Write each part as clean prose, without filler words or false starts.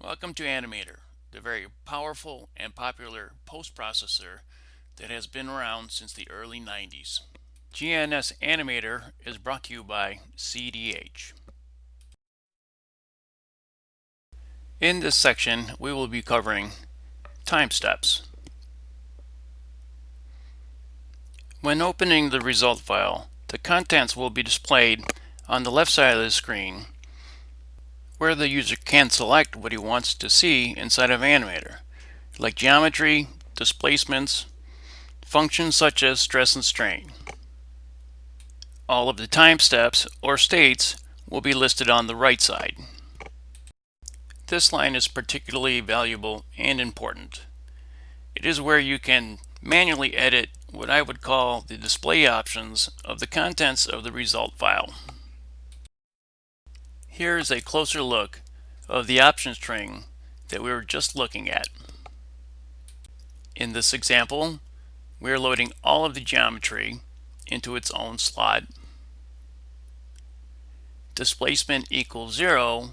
Welcome to Animator, the very powerful and popular post-processor that has been around since the early 90s. GNS Animator is brought to you by CDH. In this section, we will be covering time steps. When opening the result file, the contents will be displayed on the left side of the screen, where the user can select what he wants to see inside of Animator, like geometry, displacements, functions such as stress and strain. All of the time steps or states will be listed on the right side. This line is particularly valuable and important. It is where you can manually edit what I would call the display options of the contents of the result file. Here is a closer look of the option string that we were just looking at. In this example, we are loading all of the geometry into its own slot. Displacement equals 0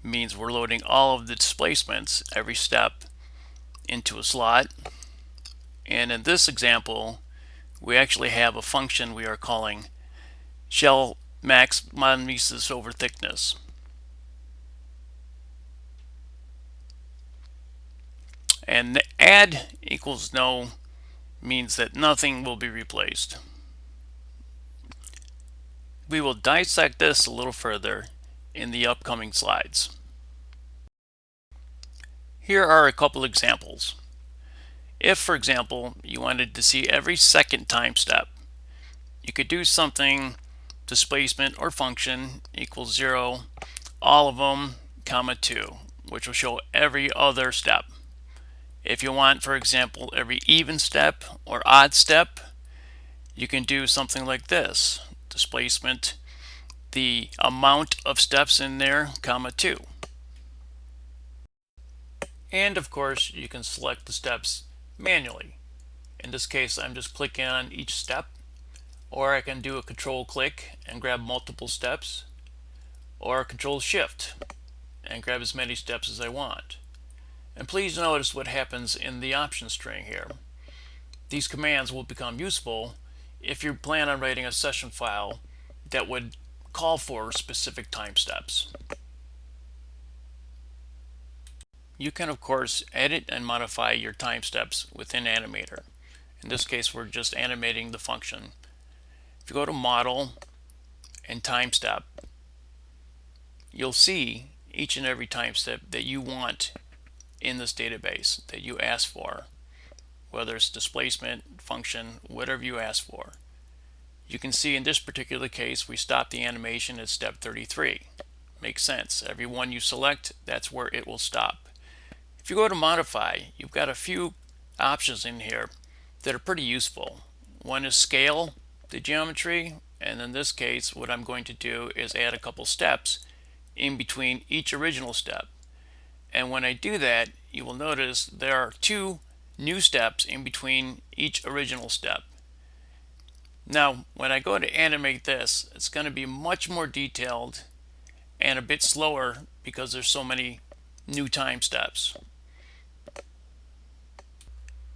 means we're loading all of the displacements, every step, into a slot. And in this example, we actually have a function we are calling shell max monomesis over thickness. And add equals no means that nothing will be replaced. We will dissect this a little further in the upcoming slides. Here are a couple examples. If, for example, you wanted to see every second time step, you could do something displacement or function equals 0, all of them, comma 2, which will show every other step. If you want, for example, every even step or odd step, you can do something like this. Displacement, the amount of steps in there, comma 2. And of course, you can select the steps manually. In this case, I'm just clicking on each step, or I can do a control click and grab multiple steps, or a control shift and grab as many steps as I want. And please notice what happens in the option string here. These commands will become useful if you plan on writing a session file that would call for specific time steps. You can of course edit and modify your time steps within Animator. In this case, we're just animating the function. If you go to Model and Time Step, you'll see each and every time step that you want in this database that you ask for, whether it's displacement, function, whatever you ask for. You can see in this particular case we stopped the animation at step 33. Makes sense. Every one you select, that's where it will stop. If you go to modify, you've got a few options in here that are pretty useful. One is scale the geometry, and in this case what I'm going to do is add a couple steps in between each original step. And when I do that, you will notice there are 2 new steps in between each original step. Now, when I go to animate this, it's going to be much more detailed and a bit slower because there's so many new time steps.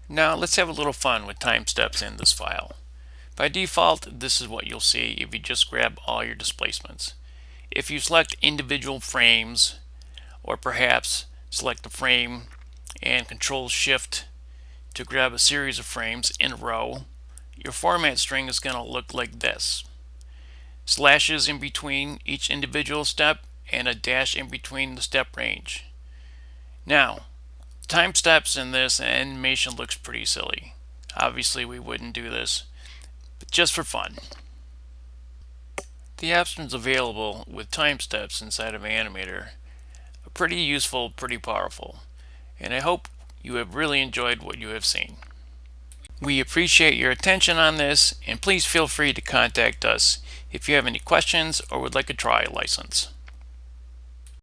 Now, let's have a little fun with time steps in this file. By default, this is what you'll see if you just grab all your displacements. If you select individual frames, or perhaps select the frame and control shift to grab a series of frames in a row, your format string is going to look like this. Slashes in between each individual step and a dash in between the step range. Now, time steps in this animation looks pretty silly. Obviously we wouldn't do this, but just for fun. The options available with time steps inside of Animator are pretty useful, pretty powerful, and I hope you have really enjoyed what you have seen. We appreciate your attention on this, and please feel free to contact us if you have any questions or would like a trial license.